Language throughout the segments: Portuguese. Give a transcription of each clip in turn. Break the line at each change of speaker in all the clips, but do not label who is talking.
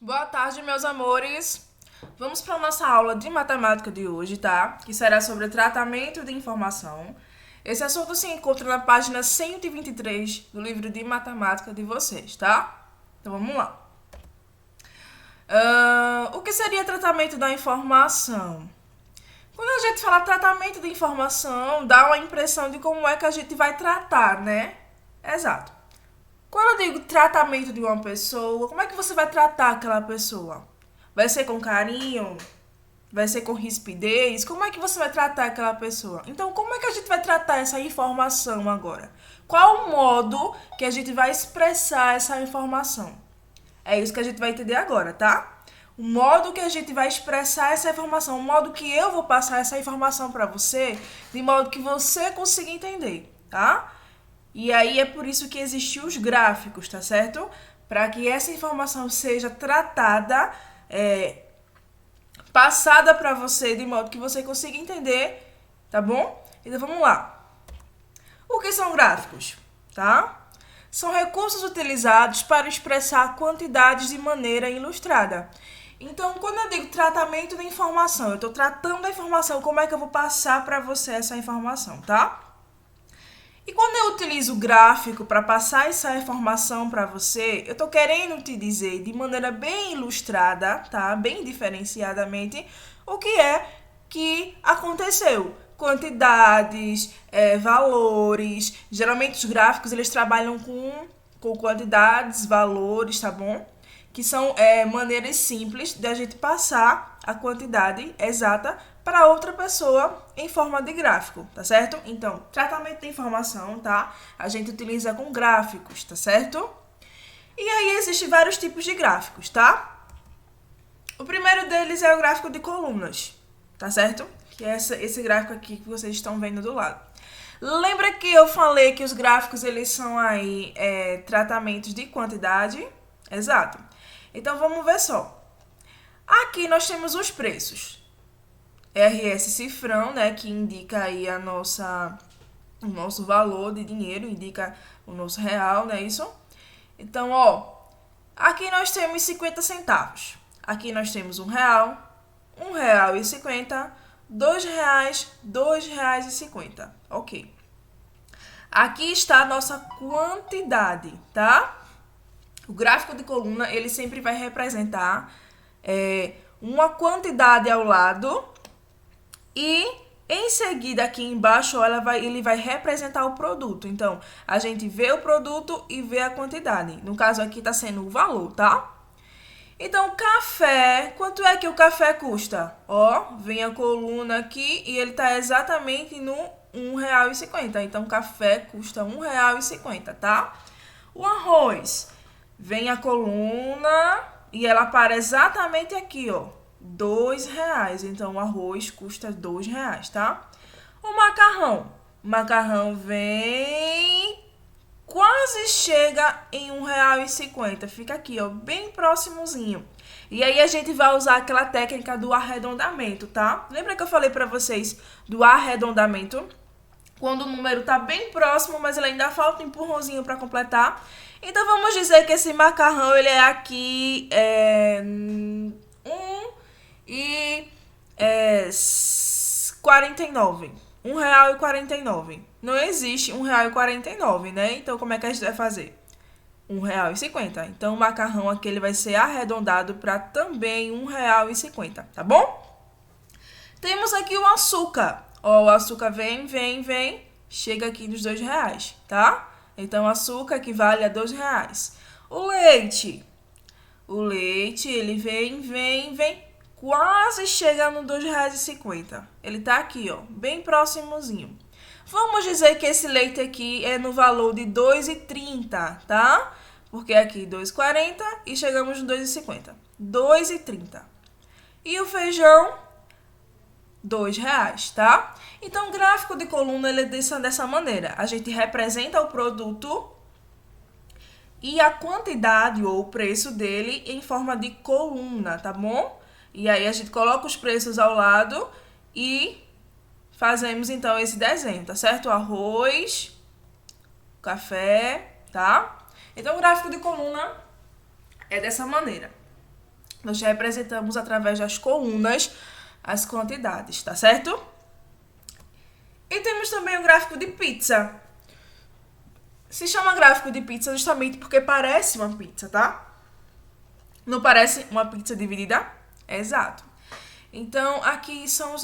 Boa tarde, meus amores. Vamos para a nossa aula de matemática de hoje, tá? Que será sobre tratamento de informação. Esse assunto se encontra na página 123 do livro de matemática de vocês, tá? Então vamos lá. O que seria tratamento da informação? Quando a gente fala tratamento de informação, dá uma impressão de como é que a gente vai tratar, né? Exato. Quando eu digo tratamento de uma pessoa, como é que você vai tratar aquela pessoa? Vai ser com carinho? Vai ser com rispidez? Como é que você vai tratar aquela pessoa? Então, como é que a gente vai tratar essa informação agora? Qual o modo que a gente vai expressar essa informação? É isso que a gente vai entender agora, tá? O modo que a gente vai expressar essa informação, o modo que eu vou passar essa informação para você, de modo que você consiga entender, tá? E aí é por isso que existem os gráficos, tá certo? Para que essa informação seja tratada, passada para você de modo que você consiga entender, tá bom? Então vamos lá. O que são gráficos, tá? São recursos utilizados para expressar quantidades de maneira ilustrada. Então, quando eu digo tratamento da informação, eu estou tratando a informação, como é que eu vou passar para você essa informação, tá? E quando eu utilizo o gráfico para passar essa informação para você, eu estou querendo te dizer de maneira bem ilustrada, tá? Bem diferenciadamente, o que é que aconteceu. Quantidades, valores. Geralmente os gráficos eles trabalham com quantidades, valores, tá bom? Que são maneiras simples de a gente passar a quantidade exata para outra pessoa em forma de gráfico, tá certo? Então, tratamento de informação, tá? A gente utiliza com gráficos, tá certo? E aí existem vários tipos de gráficos, tá? O primeiro deles é o gráfico de colunas, tá certo? Que é esse gráfico aqui que vocês estão vendo do lado. Lembra que eu falei que os gráficos eles são aí tratamentos de quantidade? Exato. Então vamos ver só. Aqui nós temos os preços. RS cifrão, né, que indica aí o nosso valor de dinheiro, indica o nosso real, não é isso? Então, ó, aqui nós temos 50 centavos. Aqui nós temos R$ 1, R$ 1,50, R$ 2, R$ 2,50. Ok. Aqui está a nossa quantidade, tá? O gráfico de coluna, ele sempre vai representar uma quantidade ao lado e em seguida aqui embaixo ele vai representar o produto. Então, a gente vê o produto e vê a quantidade. No caso aqui está sendo o valor, tá? Então, café, quanto é que o café custa? Ó, vem a coluna aqui e ele está exatamente no R$ 1,50. Então, café custa R$ 1,50, tá? O arroz, vem a coluna e ela para exatamente aqui, ó. R$ 2. Então, o arroz custa R$ 2, tá? O macarrão vem, quase chega em R$ 1,50. Fica aqui, ó, bem próximozinho. E aí a gente vai usar aquela técnica do arredondamento, tá? Lembra que eu falei pra vocês do arredondamento? Quando o número tá bem próximo, mas ele ainda falta um empurrãozinho para completar. Então, vamos dizer que esse macarrão, ele é aqui R$ 1,49. Não existe R$ 1,49, né? Então, como é que a gente vai fazer? R$ 1,50. Então, o macarrão aqui ele vai ser arredondado para também R$ 1,50, tá bom? Temos aqui o açúcar. Ó, o açúcar vem, chega aqui nos R$ 2, tá? Então, o açúcar equivale a R$ 2. O leite, ele vem, quase chega no R$ 2,50. Ele tá aqui, ó, bem próximozinho. Vamos dizer que esse leite aqui é no valor de R$ 2,30, tá? Porque aqui R$ 2,40 e chegamos no R$ 2,50. R$ 2,30. E o feijão, R$ 2, tá? Então, o gráfico de coluna ele é dessa maneira. A gente representa o produto e a quantidade ou o preço dele em forma de coluna, tá bom? E aí a gente coloca os preços ao lado e fazemos então esse desenho, tá certo? Arroz, café, tá? Então o gráfico de coluna é dessa maneira. Nós representamos através das colunas as quantidades, tá certo? E temos também o gráfico de pizza. Se chama gráfico de pizza justamente porque parece uma pizza, tá? Não parece uma pizza dividida? Exato. Então, aqui são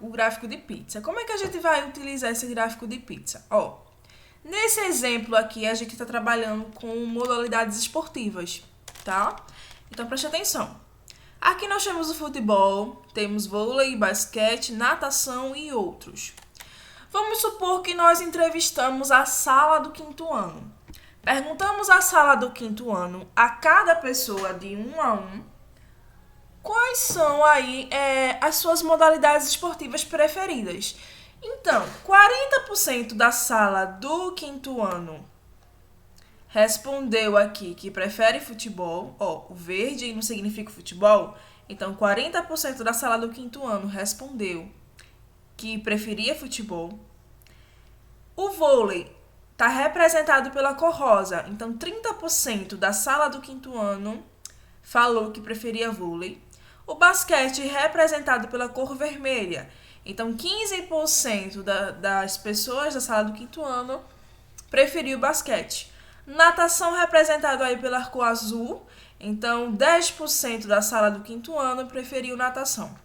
o gráfico de pizza. Como é que a gente vai utilizar esse gráfico de pizza? Nesse exemplo aqui, a gente está trabalhando com modalidades esportivas, tá? Então, preste atenção. Aqui nós temos o futebol, temos vôlei, basquete, natação e outros. Vamos supor que nós entrevistamos a sala do 5º ano. Perguntamos à sala do 5º ano, a cada pessoa de 1 a 1, quais são aí as suas modalidades esportivas preferidas. Então, 40% da sala do 5º ano respondeu aqui que prefere futebol. O verde não significa futebol. Então, 40% da sala do 5º ano respondeu que preferia futebol. O vôlei está representado pela cor rosa. Então, 30% da sala do 5º ano falou que preferia vôlei. O basquete representado pela cor vermelha. Então, 15% das pessoas da sala do 5º ano preferiu basquete. Natação representado aí pela cor azul. Então, 10% da sala do 5º ano preferiu natação.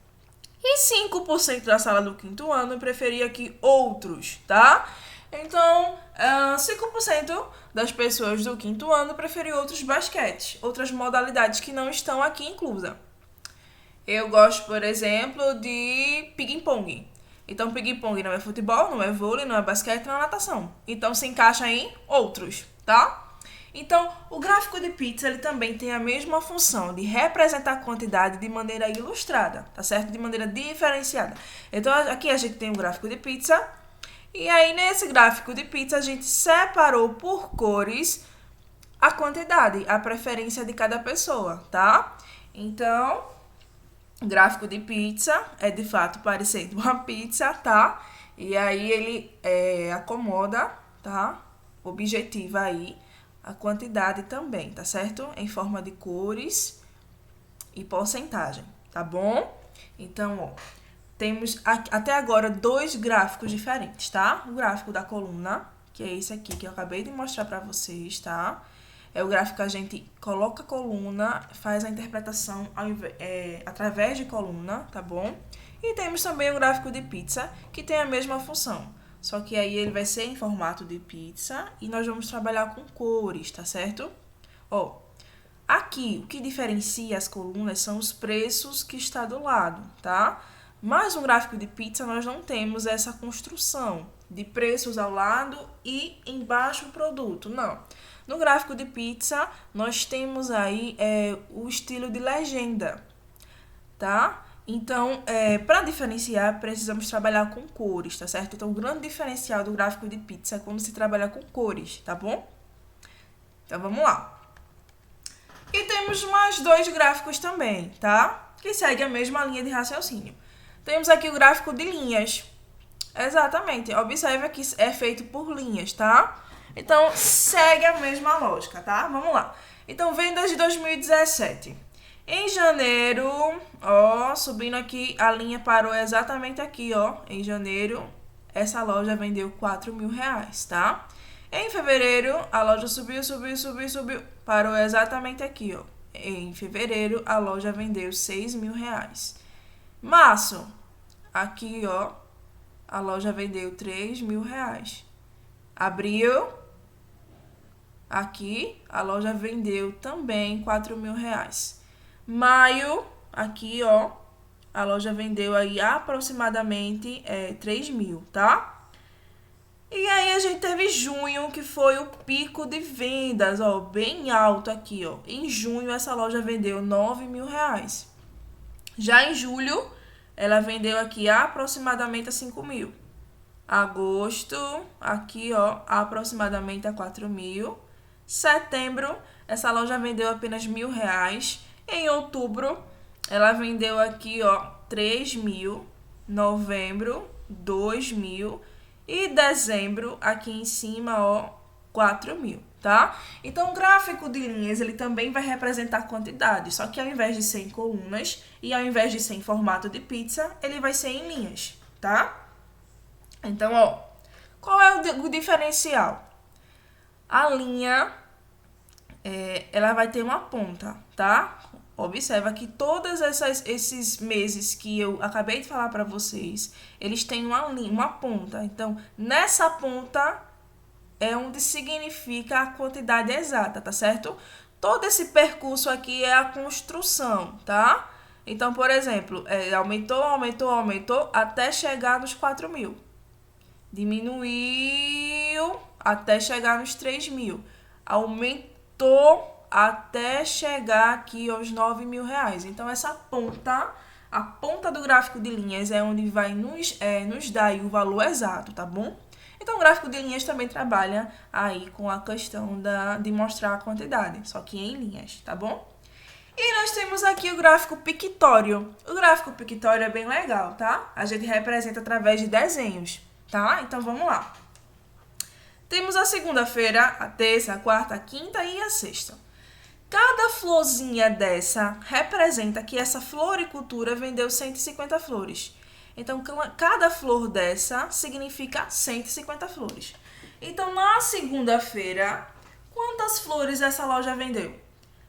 E 5% da sala do 5º ano preferia aqui outros, tá? Então, 5% das pessoas do 5º ano preferiu outros basquetes, outras modalidades que não estão aqui inclusas. Eu gosto, por exemplo, de ping-pong. Então, ping-pong não é futebol, não é vôlei, não é basquete, não é natação. Então, se encaixa em outros, tá? Então, o gráfico de pizza ele também tem a mesma função de representar a quantidade de maneira ilustrada, tá certo? De maneira diferenciada. Então, aqui a gente tem o gráfico de pizza. E aí, nesse gráfico de pizza, a gente separou por cores a quantidade, a preferência de cada pessoa, tá? Então, o gráfico de pizza é, de fato, parecendo uma pizza, tá? E aí, ele acomoda, tá? Objetiva aí a quantidade também, tá certo? Em forma de cores e porcentagem, tá bom? Então, temos até agora 2 gráficos diferentes, tá? O gráfico da coluna, que é esse aqui que eu acabei de mostrar pra vocês, tá? É o gráfico que a gente coloca a coluna, faz a interpretação através de coluna, tá bom? E temos também o gráfico de pizza, que tem a mesma função. Só que aí ele vai ser em formato de pizza e nós vamos trabalhar com cores, tá certo? Aqui, o que diferencia as colunas são os preços que está do lado, tá? Mas no gráfico de pizza nós não temos essa construção de preços ao lado e embaixo o produto, não. No gráfico de pizza nós temos aí o estilo de legenda, tá? Então, para diferenciar, precisamos trabalhar com cores, tá certo? Então, o grande diferencial do gráfico de pizza é quando se trabalha com cores, tá bom? Então, vamos lá. E temos mais 2 gráficos também, tá? Que seguem a mesma linha de raciocínio. Temos aqui o gráfico de linhas. Exatamente. Observe que é feito por linhas, tá? Então, segue a mesma lógica, tá? Vamos lá. Então, vendas de 2017. Em janeiro, subindo aqui, a linha parou exatamente aqui, Em janeiro, essa loja vendeu R$4.000, tá? Em fevereiro, a loja subiu. Parou exatamente aqui, Em fevereiro, a loja vendeu R$6.000. Março, aqui, a loja vendeu R$3.000. Abril, aqui, a loja vendeu também R$4.000. Maio, aqui, a loja vendeu aí aproximadamente 3.000, tá? E aí a gente teve junho, que foi o pico de vendas, bem alto aqui, Em junho, essa loja vendeu R$9.000. Já em julho, ela vendeu aqui aproximadamente a 5.000. Agosto, aqui, aproximadamente a 4.000. Setembro, essa loja vendeu apenas R$1.000. Em outubro, ela vendeu aqui, 3.000. Novembro, 2.000. E dezembro, aqui em cima, 4.000, tá? Então, o gráfico de linhas, ele também vai representar quantidade, só que ao invés de ser em colunas e ao invés de ser em formato de pizza, ele vai ser em linhas, tá? Então, ó, qual é o diferencial? A linha, ela vai ter uma ponta, tá? Observa que todos esses meses que eu acabei de falar para vocês, eles têm uma linha, uma ponta. Então, nessa ponta é onde significa a quantidade exata, tá certo? Todo esse percurso aqui é a construção, tá? Então, por exemplo, aumentou, até chegar nos 4.000. Diminuiu até chegar nos 3.000. Aumentou até chegar aqui aos 9.000 reais. Então, essa ponta, a ponta do gráfico de linhas é onde vai nos dar aí o valor exato, tá bom? Então, o gráfico de linhas também trabalha aí com a questão de mostrar a quantidade, só que em linhas, tá bom? E nós temos aqui o gráfico pictório. O gráfico pictório é bem legal, tá? A gente representa através de desenhos, tá? Então, vamos lá. Temos a segunda-feira, a terça, a quarta, a quinta e a sexta. Cada florzinha dessa representa que essa floricultura vendeu 150 flores. Então, cada flor dessa significa 150 flores. Então, na segunda-feira, quantas flores essa loja vendeu?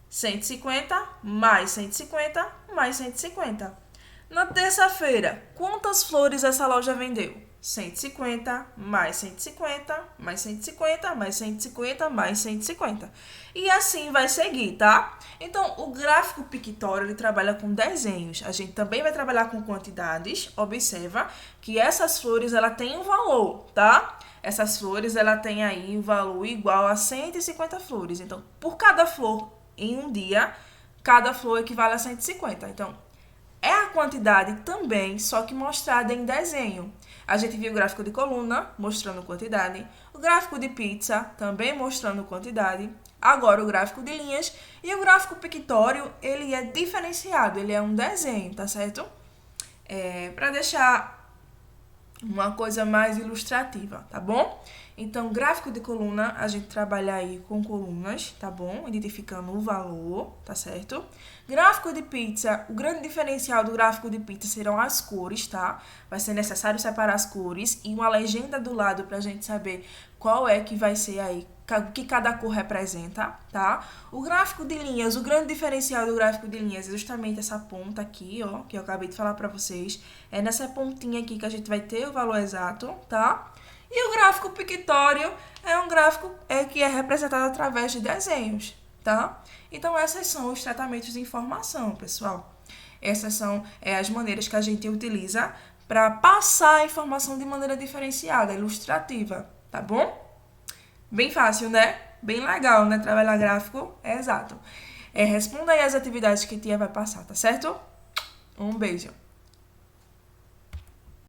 150 mais 150 mais 150. Na terça-feira, quantas flores essa loja vendeu? 150 mais 150 mais 150 mais 150 mais 150. E assim vai seguir, tá? Então, o gráfico pictório, ele trabalha com desenhos. A gente também vai trabalhar com quantidades. Observa que essas flores, ela tem um valor, tá? Essas flores, ela tem aí um valor igual a 150 flores. Então, por cada flor em um dia, cada flor equivale a 150. Então, é a quantidade também, só que mostrada em desenho. A gente viu o gráfico de coluna, mostrando quantidade. O gráfico de pizza, também mostrando quantidade. Agora, o gráfico de linhas. E o gráfico pictório, ele é diferenciado. Ele é um desenho, tá certo? Para deixar uma coisa mais ilustrativa, tá bom? Então, gráfico de coluna, a gente trabalha aí com colunas, tá bom? Identificando o valor, tá certo? Gráfico de pizza, o grande diferencial do gráfico de pizza serão as cores, tá? Vai ser necessário separar as cores e uma legenda do lado pra gente saber qual é que vai ser aí, o que cada cor representa, tá? O gráfico de linhas, o grande diferencial do gráfico de linhas é justamente essa ponta aqui, ó, que eu acabei de falar pra vocês. É nessa pontinha aqui que a gente vai ter o valor exato, tá? E o gráfico pictório é um gráfico que é representado através de desenhos, tá? Então, esses são os tratamentos de informação, pessoal. Essas são as maneiras que a gente utiliza para passar a informação de maneira diferenciada, ilustrativa, tá bom? Bem fácil, né? Bem legal, né? Trabalhar gráfico é exato. Responda aí as atividades que a tia vai passar, tá certo? Um beijo.